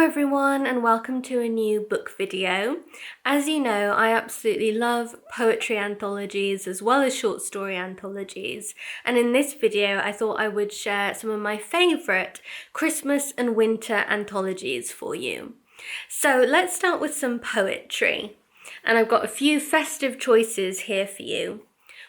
Hello everyone and welcome to a new book video. As you know, I absolutely love poetry anthologies as well as short story anthologies, and in this video I thought I would share some of my favourite Christmas and winter anthologies for you. So let's start with some poetry, and I've got a few festive choices here for you.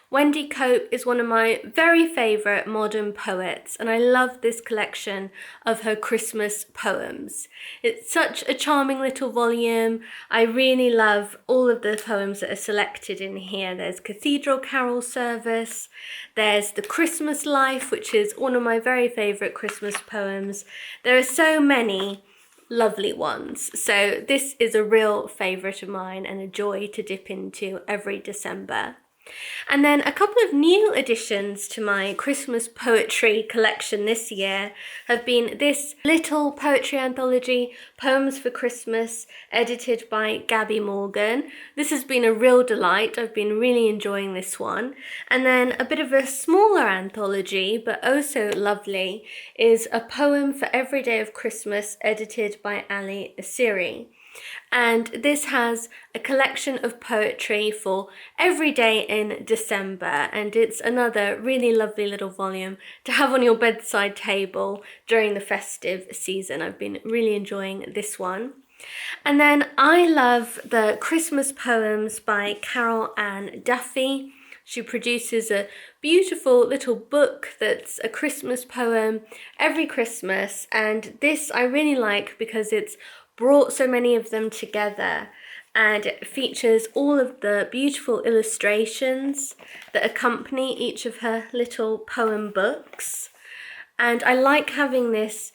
Wendy Cope is one of my very favourite modern poets, and I love this collection of her Christmas poems. It's such a charming little volume. I really love all of the poems that are selected in here. There's Cathedral Carol Service, there's The Christmas Life, which is one of my very favourite Christmas poems. There are so many lovely ones. So this is a real favourite of mine and a joy to dip into every December. And then a couple of new additions to my Christmas poetry collection this year have been this little poetry anthology, Poems for Christmas, edited by Gabby Morgan. This has been a real delight. I've been really enjoying this one. And then a bit of a smaller anthology, but also lovely, is A Poem for Every Day of Christmas, edited by Ali Asiri. And this has a collection of poetry for every day in December, and it's another really lovely little volume to have on your bedside table during the festive season. I've been really enjoying this one. And then I love the Christmas poems by Carol Ann Duffy. She produces a beautiful little book that's a Christmas poem every Christmas, and this I really like because it's brought so many of them together, and it features all of the beautiful illustrations that accompany each of her little poem books. And I like having this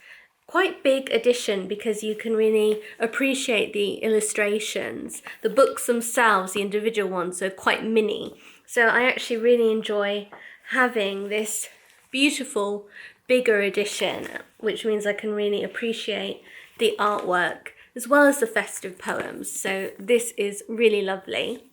quite big edition because you can really appreciate the illustrations. The books themselves, the individual ones, are quite mini, so I actually really enjoy having this beautiful bigger edition, which means I can really appreciate the artwork as well as the festive poems. So this is really lovely.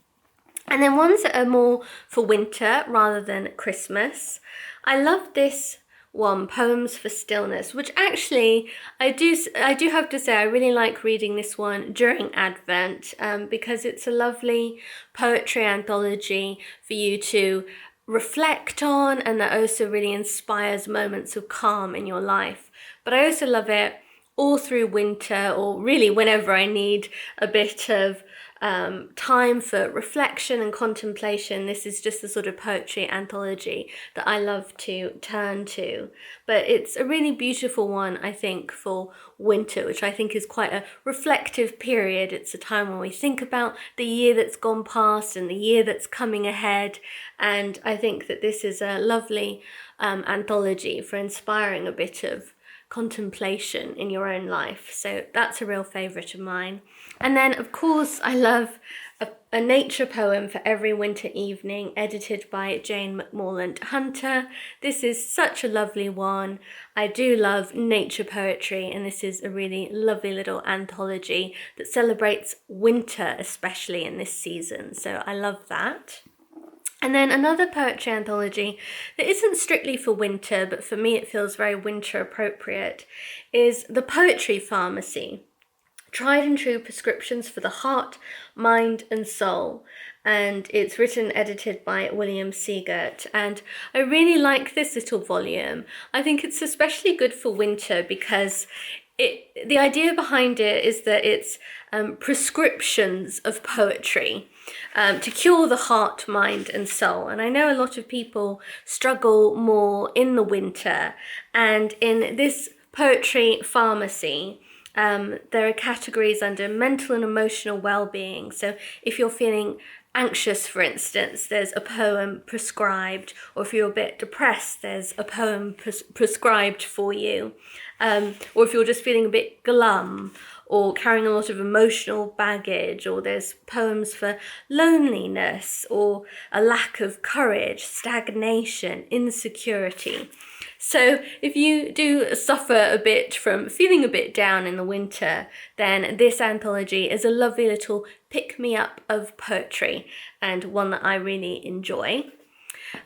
And then ones that are more for winter rather than Christmas. I love this one, Poems for Stillness, which actually I do have to say I really like reading this one during Advent, because it's a lovely poetry anthology for you to reflect on, and that also really inspires moments of calm in your life. But I also love it all through winter, or really whenever I need a bit of time for reflection and contemplation. This is just the sort of poetry anthology that I love to turn to. But it's a really beautiful one, I think, for winter, which I think is quite a reflective period. It's a time when we think about the year that's gone past and the year that's coming ahead. And I think that this is a lovely anthology for inspiring a bit of contemplation in your own life. So that's a real favourite of mine. And then of course I love a nature poem for every winter evening, edited by Jane McMorland Hunter. This is such a lovely one. I do love nature poetry, and this is a really lovely little anthology that celebrates winter, especially in this season. So I love that. And then another poetry anthology that isn't strictly for winter, but for me it feels very winter appropriate, is The Poetry Pharmacy, Tried and True Prescriptions for the Heart, Mind and Soul. And it's written, edited by William Seagert. And I really like this little volume. I think it's especially good for winter because the idea behind it is that it's prescriptions of poetry to cure the heart, mind and soul. And I know a lot of people struggle more in the winter, and in this poetry pharmacy there are categories under mental and emotional well-being. So if you're feeling anxious, for instance, there's a poem prescribed, or if you're a bit depressed, there's a poem prescribed for you, or if you're just feeling a bit glum or carrying a lot of emotional baggage, or there's poems for loneliness or a lack of courage, stagnation, insecurity. So if you do suffer a bit from feeling a bit down in the winter, then this anthology is a lovely little pick-me-up of poetry, and one that I really enjoy.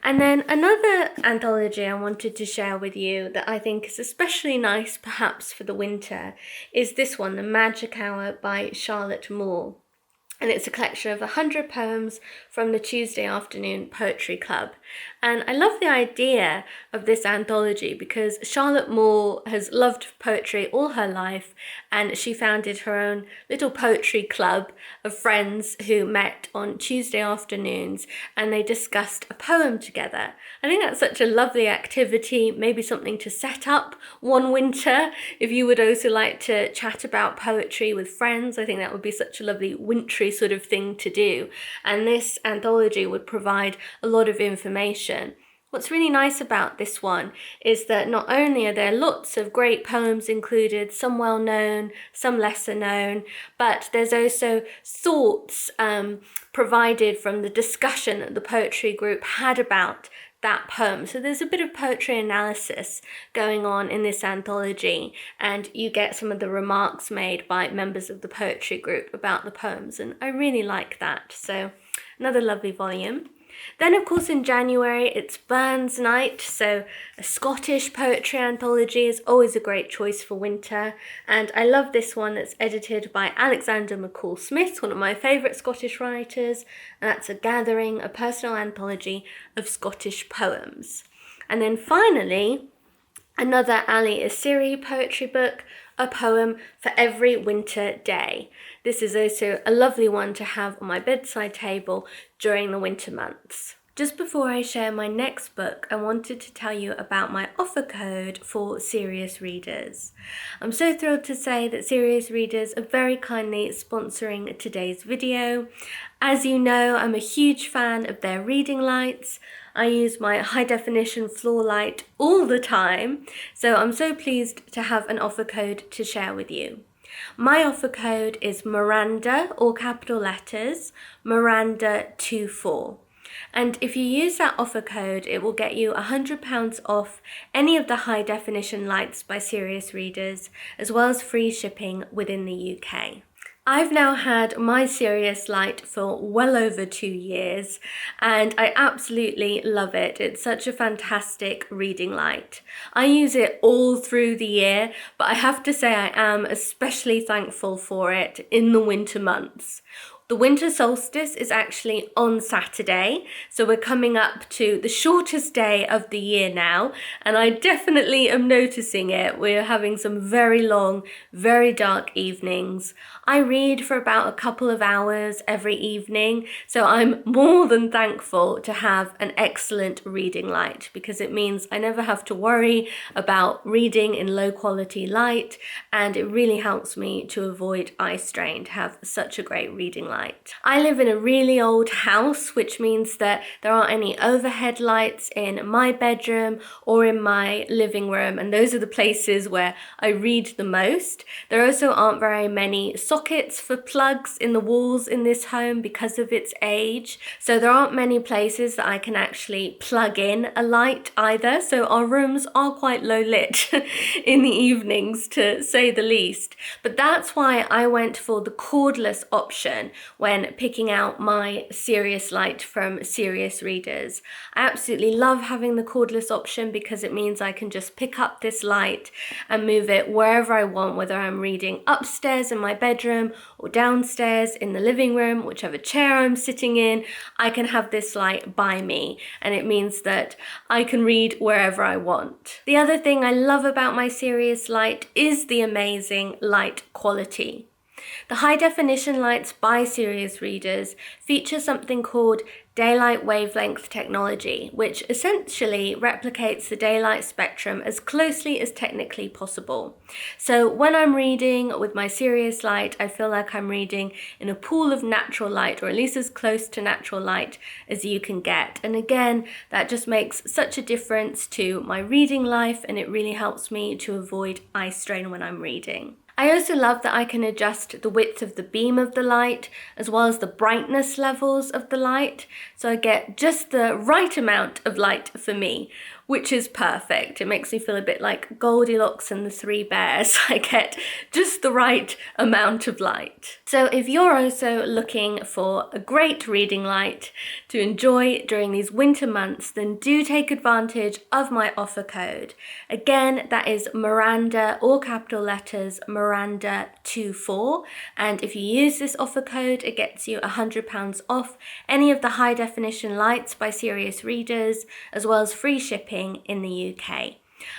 And then another anthology I wanted to share with you that I think is especially nice perhaps for the winter is this one, The Magic Hour by Charlotte Moore. And it's a collection of 100 poems from the Tuesday Afternoon Poetry Club. And I love the idea of this anthology because Charlotte Moore has loved poetry all her life, and she founded her own little poetry club of friends who met on Tuesday afternoons and they discussed a poem together. I think that's such a lovely activity, maybe something to set up one winter. If you would also like to chat about poetry with friends, I think that would be such a lovely wintry sort of thing to do. And this anthology would provide a lot of information. What's really nice about this one is that not only are there lots of great poems included, some well known, some lesser known, but there's also thoughts provided from the discussion that the poetry group had about that poem. So there's a bit of poetry analysis going on in this anthology, and you get some of the remarks made by members of the poetry group about the poems, and I really like that. So another lovely volume. Then, of course, in January, it's Burns Night, so a Scottish poetry anthology is always a great choice for winter, and I love this one that's edited by Alexander McCall Smith, one of my favourite Scottish writers, and that's a gathering, a personal anthology of Scottish poems. And then finally, another Ali Asiri poetry book, A Poem for Every Winter Day. This is also a lovely one to have on my bedside table during the winter months. Just before I share my next book, I wanted to tell you about my offer code for serious readers. I'm so thrilled to say that serious readers are very kindly sponsoring today's video. As you know, I'm a huge fan of their reading lights. I use my high definition floor light all the time, so I'm so pleased to have an offer code to share with you. My offer code is Miranda, all capital letters, Miranda24. And if you use that offer code, it will get you £100 off any of the high definition lights by serious readers, as well as free shipping within the UK. I've now had my Sirius light for well over 2 years and I absolutely love it. It's such a fantastic reading light. I use it all through the year, but I have to say I am especially thankful for it in the winter months. The winter solstice is actually on Saturday, so we're coming up to the shortest day of the year now, and I definitely am noticing it. We're having some very long, very dark evenings. I read for about a couple of hours every evening, so I'm more than thankful to have an excellent reading light because it means I never have to worry about reading in low quality light, and it really helps me to avoid eye strain to have such a great reading light. I live in a really old house, which means that there aren't any overhead lights in my bedroom or in my living room, and those are the places where I read the most. There also aren't very many sockets for plugs in the walls in this home because of its age, so there aren't many places that I can actually plug in a light either, so our rooms are quite low lit in the evenings, to say the least. But that's why I went for the cordless option when picking out my Sirius light from serious readers. I absolutely love having the cordless option because it means I can just pick up this light and move it wherever I want, whether I'm reading upstairs in my bedroom or downstairs in the living room, whichever chair I'm sitting in, I can have this light by me, and it means that I can read wherever I want. The other thing I love about my Sirius light is the amazing light quality. The high definition lights by serious readers feature something called daylight wavelength technology, which essentially replicates the daylight spectrum as closely as technically possible. So when I'm reading with my serious light, I feel like I'm reading in a pool of natural light, or at least as close to natural light as you can get. And again, that just makes such a difference to my reading life, and it really helps me to avoid eye strain when I'm reading. I also love that I can adjust the width of the beam of the light as well as the brightness levels of the light, so I get just the right amount of light for me, which is perfect. It makes me feel a bit like Goldilocks and the Three Bears. I get just the right amount of light. So if you're also looking for a great reading light to enjoy during these winter months, then do take advantage of my offer code. Again, that is Miranda, all capital letters, Miranda24. And if you use this offer code, it gets you £100 off any of the high definition lights by serious readers, as well as free shipping in the UK.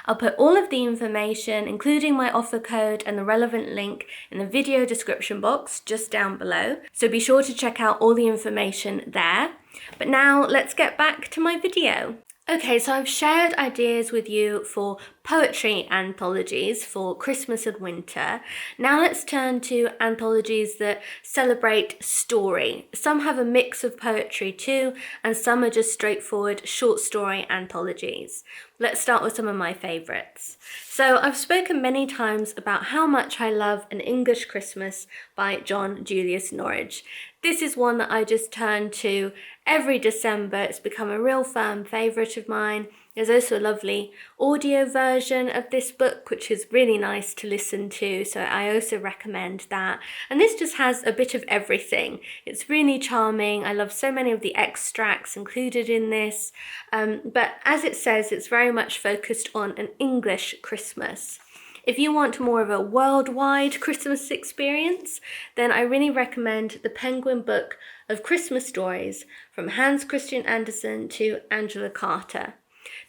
I'll put all of the information, including my offer code and the relevant link, in the video description box just down below, so be sure to check out all the information there. But now let's get back to my video. Okay, so I've shared ideas with you for poetry anthologies for Christmas and winter. Now let's turn to anthologies that celebrate story. Some have a mix of poetry too, and some are just straightforward short story anthologies. Let's start with some of my favourites. So I've spoken many times about how much I love An English Christmas by John Julius Norwich. This is one that I just turn to every December. It's become a real firm favourite of mine. There's also a lovely audio version of this book, which is really nice to listen to, so I also recommend that. And this just has a bit of everything. It's really charming. I love so many of the extracts included in this, but as it says, it's very much focused on an English Christmas. If you want more of a worldwide Christmas experience, then I really recommend the Penguin Book of Christmas Stories from Hans Christian Andersen to Angela Carter.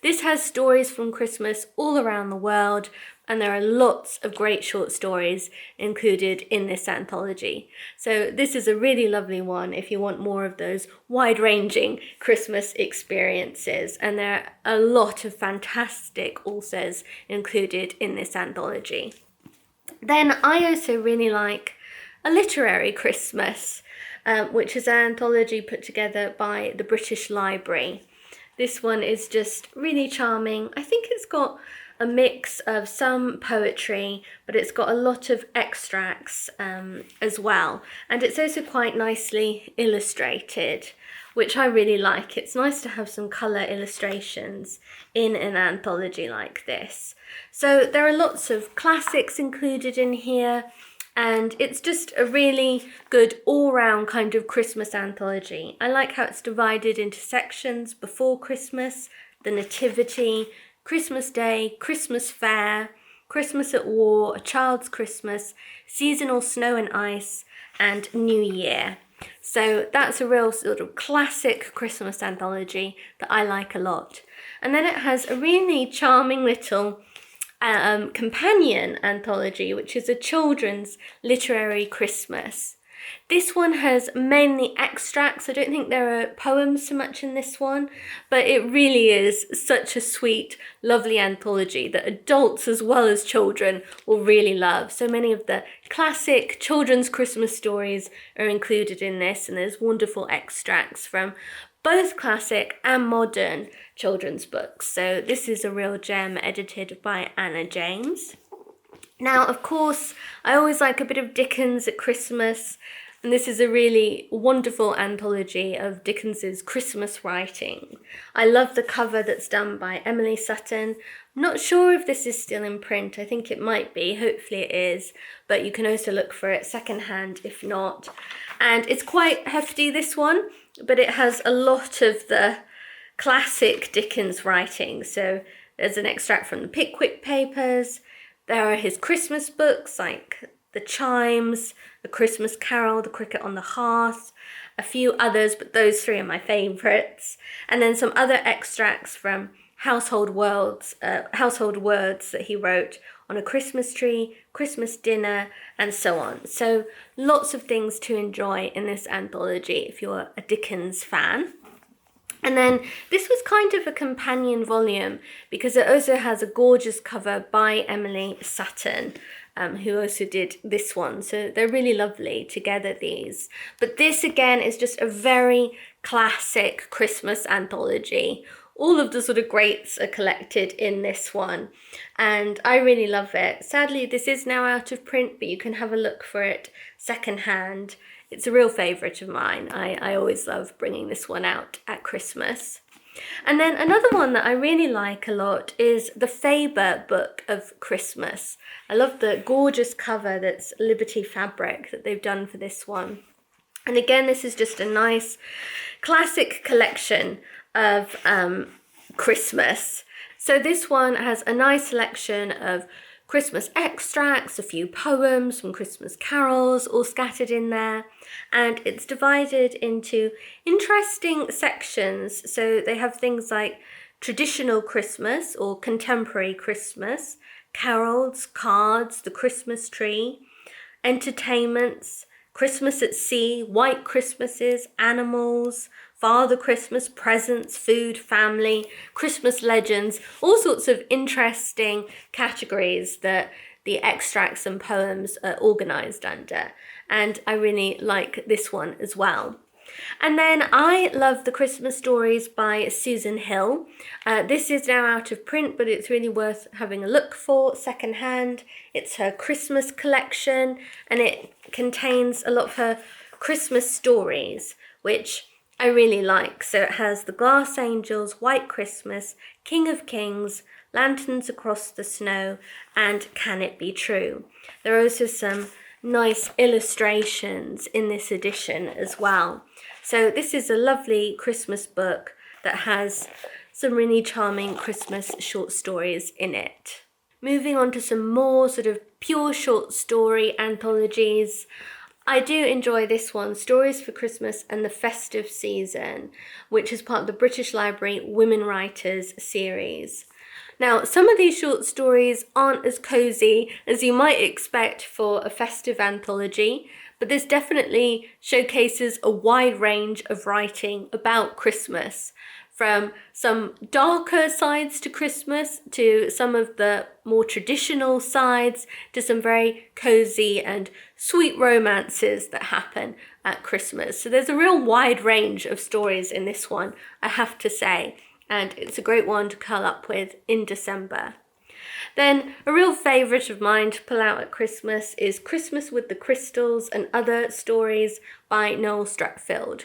This has stories from Christmas all around the world, and there are lots of great short stories included in this anthology. So this is a really lovely one if you want more of those wide-ranging Christmas experiences, and there are a lot of fantastic authors included in this anthology. Then I also really like A Literary Christmas, which is an anthology put together by the British Library. This one is just really charming. I think it's got a mix of some poetry, but it's got a lot of extracts as well. And it's also quite nicely illustrated, which I really like. It's nice to have some colour illustrations in an anthology like this. So there are lots of classics included in here, and it's just a really good all-round kind of Christmas anthology. I like how it's divided into sections: before Christmas, the Nativity, Christmas Day, Christmas Fair, Christmas at War, A Child's Christmas, Seasonal Snow and Ice, and New Year. So that's a real sort of classic Christmas anthology that I like a lot. And then it has a really charming little companion anthology, which is a children's literary Christmas. This one has mainly extracts. I don't think there are poems so much in this one, but it really is such a sweet, lovely anthology that adults as well as children will really love. So many of the classic children's Christmas stories are included in this, and there's wonderful extracts from both classic and modern children's books. So this is a real gem, edited by Anna James. Now, of course, I always like a bit of Dickens at Christmas, and this is a really wonderful anthology of Dickens's Christmas writing. I love the cover that's done by Emily Sutton. I'm not sure if this is still in print. I think it might be. Hopefully it is, but you can also look for it secondhand if not. And it's quite hefty, this one, but it has a lot of the classic Dickens writing. So there's an extract from the Pickwick Papers. There are his Christmas books like The Chimes, A Christmas Carol, The Cricket on the Hearth, a few others, but those three are my favourites. And then some other extracts from household words that he wrote on a Christmas tree, Christmas dinner, and so on. So lots of things to enjoy in this anthology if you're a Dickens fan. And then this was kind of a companion volume because it also has a gorgeous cover by Emily Sutton, who also did this one. So they're really lovely together, these. But this again is just a very classic Christmas anthology. All of the sort of greats are collected in this one, and I really love it. Sadly, this is now out of print, but you can have a look for it secondhand. It's a real favourite of mine. I always love bringing this one out at Christmas. And then another one that I really like a lot is the Faber Book of Christmas. I love the gorgeous cover that's Liberty fabric that they've done for this one. And again, this is just a nice classic collection of Christmas. So this one has a nice selection of Christmas extracts, a few poems, some Christmas carols all scattered in there, and it's divided into interesting sections. So they have things like traditional Christmas or contemporary Christmas, carols, cards, the Christmas tree, entertainments, Christmas at sea, white Christmases, animals, Father Christmas, presents, food, family, Christmas legends, all sorts of interesting categories that the extracts and poems are organised under. And I really like this one as well. And then I love the Christmas Stories by Susan Hill. This is now out of print, but it's really worth having a look for secondhand. It's her Christmas collection, and it contains a lot of her Christmas stories, which I really like. So it has The Glass Angels, White Christmas, King of Kings, Lanterns Across the Snow, and Can It Be True? There are also some nice illustrations in this edition as well. So this is a lovely Christmas book that has some really charming Christmas short stories in it. Moving on to some more sort of pure short story anthologies. I do enjoy this one, Stories for Christmas and the Festive Season, which is part of the British Library Women Writers series. Now, some of these short stories aren't as cosy as you might expect for a festive anthology, but this definitely showcases a wide range of writing about Christmas, from some darker sides to Christmas to some of the more traditional sides to some very cozy and sweet romances that happen at Christmas. So there's a real wide range of stories in this one, I have to say, and it's a great one to curl up with in December. Then a real favourite of mine to pull out at Christmas is Christmas with the Crystals and Other Stories by Noel Stratfield.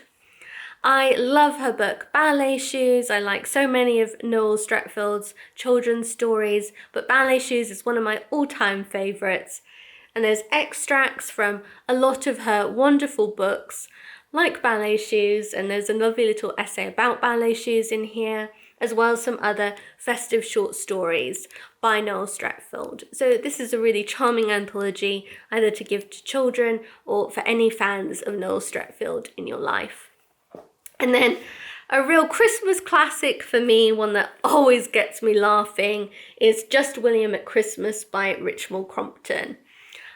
I love her book Ballet Shoes. I like so many of Noel Stratfield's children's stories, but Ballet Shoes is one of my all-time favourites. And there's extracts from a lot of her wonderful books, like Ballet Shoes, and there's a lovely little essay about ballet shoes in here, as well as some other festive short stories by Noel Stratfield. So this is a really charming anthology, either to give to children or for any fans of Noel Stratfield in your life. And then a real Christmas classic for me, one that always gets me laughing, is Just William at Christmas by Richmal Crompton.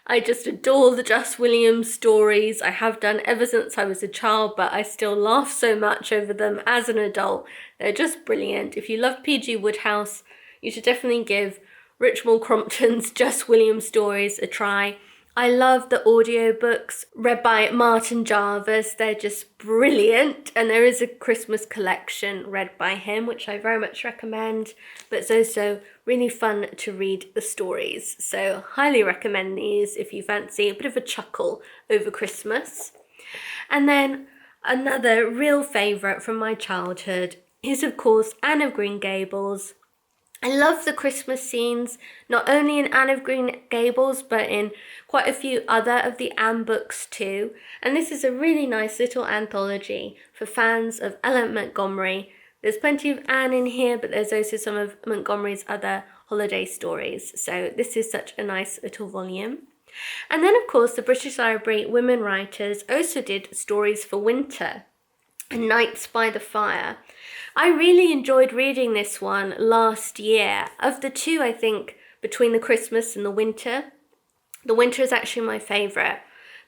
I just adore the Just William stories. I have done ever since I was a child, but I still laugh so much over them as an adult. They're just brilliant. If you love P.G. Wodehouse, you should definitely give Richmal Crompton's Just William stories a try. I love the audiobooks read by Martin Jarvis. They're just brilliant. And there is a Christmas collection read by him, which I very much recommend. But it's also really fun to read the stories. So highly recommend these if you fancy a bit of a chuckle over Christmas. And then another real favourite from my childhood is, of course, Anne of Green Gables. I love the Christmas scenes, not only in Anne of Green Gables, but in quite a few other of the Anne books too. And this is a really nice little anthology for fans of Ellen Montgomery. There's plenty of Anne in here, but there's also some of Montgomery's other holiday stories. So this is such a nice little volume. And then, of course, the British Library Women Writers also did Stories for Winter and Nights by the Fire. I really enjoyed reading this one last year. Of the two, I think, between the Christmas and the winter is actually my favourite.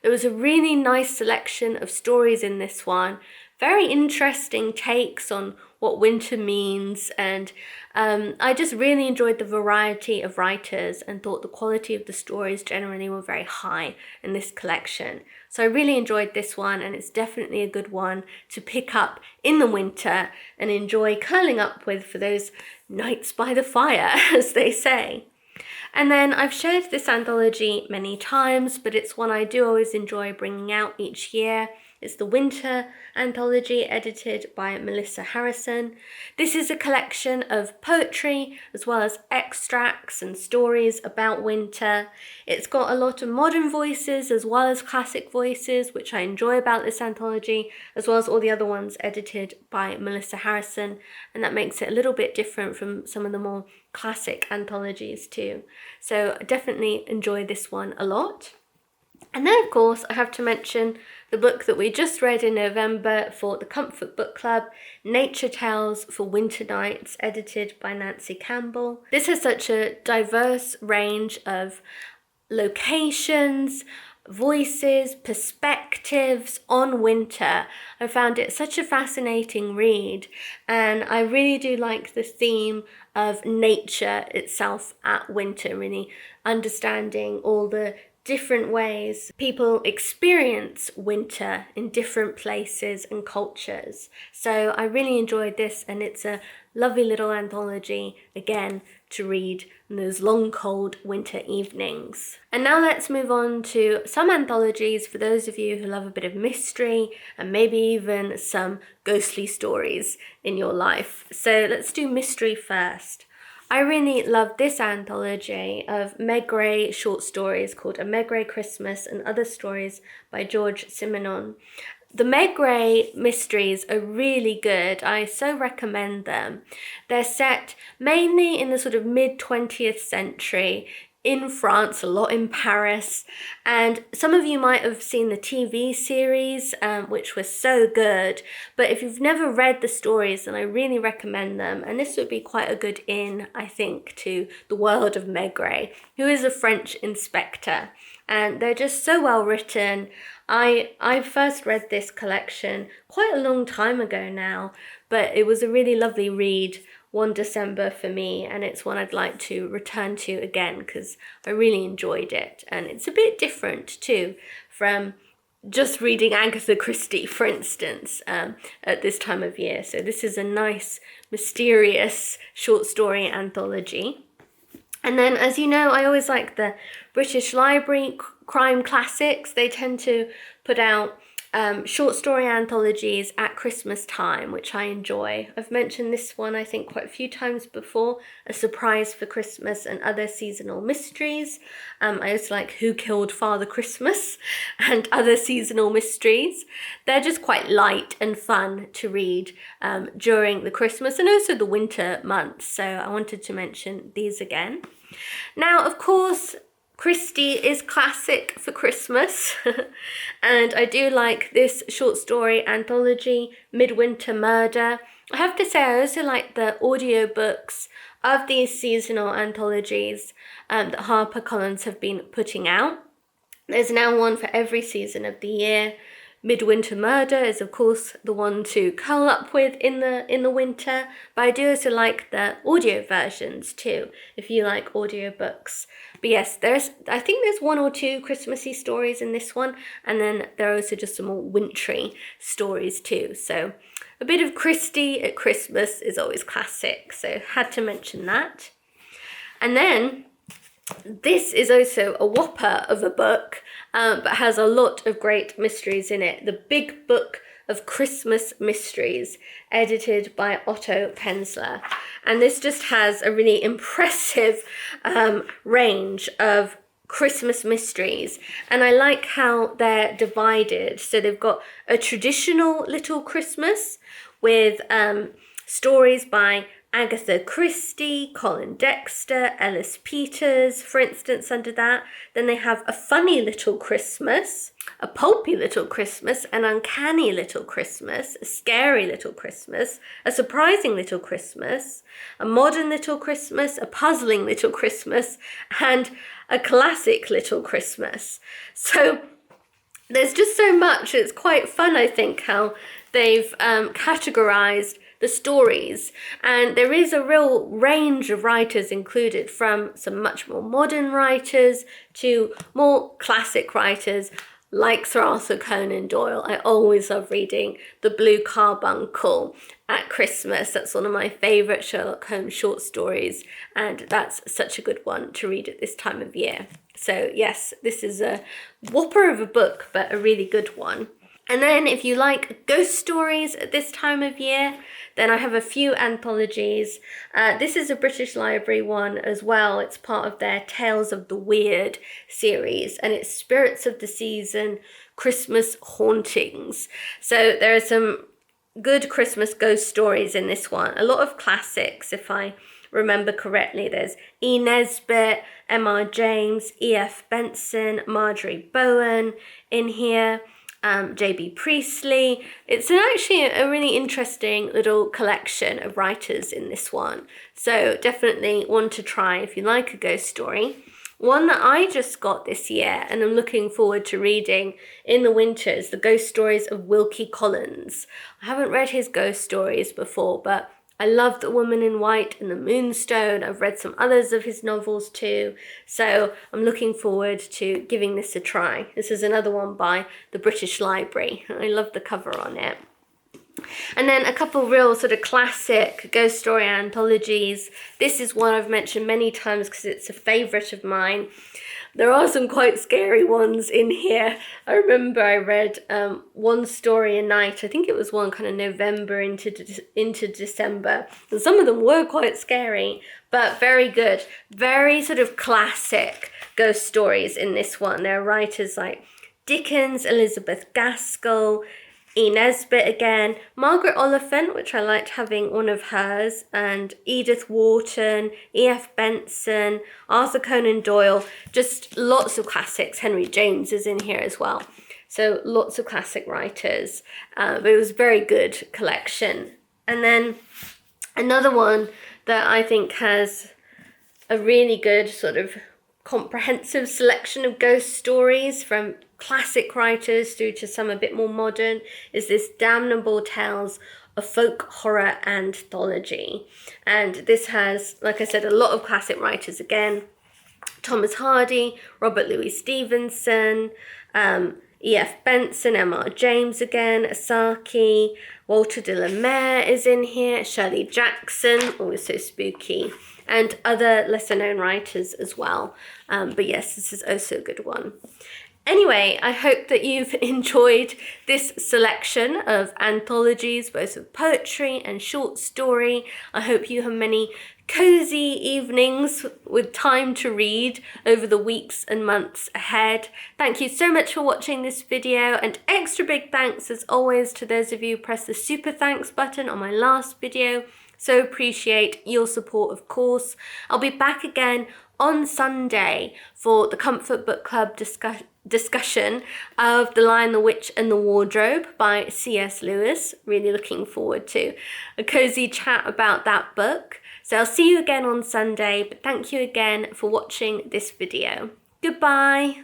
There was a really nice selection of stories in this one, very interesting takes on what winter means, and I just really enjoyed the variety of writers and thought the quality of the stories generally were very high in this collection. So I really enjoyed this one, and it's definitely a good one to pick up in the winter and enjoy curling up with for those nights by the fire, as they say. And then I've shared this anthology many times, but it's one I do always enjoy bringing out each year, It's the Winter Anthology, edited by Melissa Harrison. This is a collection of poetry as well as extracts and stories about winter. It's got a lot of modern voices as well as classic voices, which I enjoy about this anthology, as well as all the other ones edited by Melissa Harrison, and that makes it a little bit different from some of the more classic anthologies too. So I definitely enjoy this one a lot. And then, of course, I have to mention the book that we just read in November for the Comfort Book Club, Nature Tales for Winter Nights, edited by Nancy Campbell. This has such a diverse range of locations, voices, perspectives on winter. I found it such a fascinating read, and I really do like the theme of nature itself at winter, really understanding all the different ways people experience winter in different places and cultures. So I really enjoyed this, and it's a lovely little anthology, again, to read in those long, cold winter evenings. And now let's move on to some anthologies for those of you who love a bit of mystery and maybe even some ghostly stories in your life. So let's do mystery first. I really love this anthology of Maigret short stories called A Maigret Christmas and Other Stories by George Simenon. The Maigret mysteries are really good. I so recommend them. They're set mainly in the sort of mid-20th century in France, a lot in Paris, and some of you might have seen the TV series, which was so good, but if you've never read the stories, then I really recommend them, and this would be quite a good in, I think, to the world of Maigret, who is a French inspector, and they're just so well written. I first read this collection quite a long time ago now, but it was a really lovely read one December for me, and it's one I'd like to return to again because I really enjoyed it. And it's a bit different too from just reading Agatha Christie, for instance, at this time of year. So this is a nice, mysterious short story anthology. And then, as you know, I always like the British Library crime classics. They tend to put out short story anthologies at Christmas time, which I enjoy. I've mentioned this one, I think, quite a few times before, A Surprise for Christmas and Other Seasonal Mysteries. I also like Who Killed Father Christmas and Other Seasonal Mysteries. They're just quite light and fun to read during the Christmas and also the winter months. So I wanted to mention these again. Now, of course, Christie is classic for Christmas, and I do like this short story anthology, Midwinter Murder. I have to say, I also like the audiobooks of these seasonal anthologies that HarperCollins have been putting out. There's now one for every season of the year. Midwinter Murder is, of course, the one to curl up with in the winter, but I do also like the audio versions too, if you like audiobooks. But yes, I think there's one or two Christmassy stories in this one, and then there are also just some more wintry stories too. So a bit of Christie at Christmas is always classic, so had to mention that. And then this is also a whopper of a book, but has a lot of great mysteries in it. The Big Book of Christmas Mysteries, edited by Otto Penzler. And this just has a really impressive range of Christmas mysteries. And I like how they're divided. So they've got a traditional Little Christmas with stories by Agatha Christie, Colin Dexter, Ellis Peters, for instance, under that. Then they have a funny Little Christmas, a pulpy Little Christmas, an uncanny Little Christmas, a scary Little Christmas, a surprising Little Christmas, a modern Little Christmas, a puzzling Little Christmas, and a classic Little Christmas. So there's just so much. It's quite fun, I think, how they've categorized the stories, and there is a real range of writers included, from some much more modern writers to more classic writers like Sir Arthur Conan Doyle. I always love reading The Blue Carbuncle at Christmas. That's one of my favourite Sherlock Holmes short stories, and that's such a good one to read at this time of year. So yes, this is a whopper of a book, but a really good one. And then if you like ghost stories at this time of year, then I have a few anthologies. This is a British Library one as well. It's part of their Tales of the Weird series, and it's Spirits of the Season, Christmas Hauntings. So there are some good Christmas ghost stories in this one. A lot of classics, if I remember correctly. There's E. Nesbit, M.R. James, E.F. Benson, Marjorie Bowen in here. J.B. Priestley. It's actually a really interesting little collection of writers in this one. So definitely one to try if you like a ghost story. One that I just got this year and I'm looking forward to reading in the winter is The Ghost Stories of Wilkie Collins. I haven't read his ghost stories before, but I love The Woman in White and The Moonstone. I've read some others of his novels too. So I'm looking forward to giving this a try. This is another one by the British Library. I love the cover on it. And then a couple real sort of classic ghost story anthologies. This is one I've mentioned many times because it's a favourite of mine. There are some quite scary ones in here. I remember I read One Story a Night. I think it was one kind of November into December. And some of them were quite scary, but very good. Very sort of classic ghost stories in this one. There are writers like Dickens, Elizabeth Gaskell, E. Nesbit again, Margaret Oliphant, which I liked having one of hers, and Edith Wharton, E.F. Benson, Arthur Conan Doyle, just lots of classics. Henry James is in here as well. So lots of classic writers, but it was a very good collection. And then another one that I think has a really good sort of comprehensive selection of ghost stories from classic writers through to some a bit more modern is this Damnable Tales of Folk Horror Anthology. And this has, like I said, a lot of classic writers again. Thomas Hardy, Robert Louis Stevenson, E.F. Benson, M.R. James again, Asaki, Walter de la Mare is in here, Shirley Jackson, always so spooky, and other lesser known writers as well. But yes, this is also a good one. Anyway, I hope that you've enjoyed this selection of anthologies, both of poetry and short story. I hope you have many cozy evenings with time to read over the weeks and months ahead. Thank you so much for watching this video, and extra big thanks as always to those of you who pressed the super thanks button on my last video. So appreciate your support, of course. I'll be back again on Sunday for the Comfort Book Club discussion of The Lion, the Witch and the Wardrobe by C.S. Lewis. Really looking forward to a cozy chat about that book. So I'll see you again on Sunday, but thank you again for watching this video. Goodbye.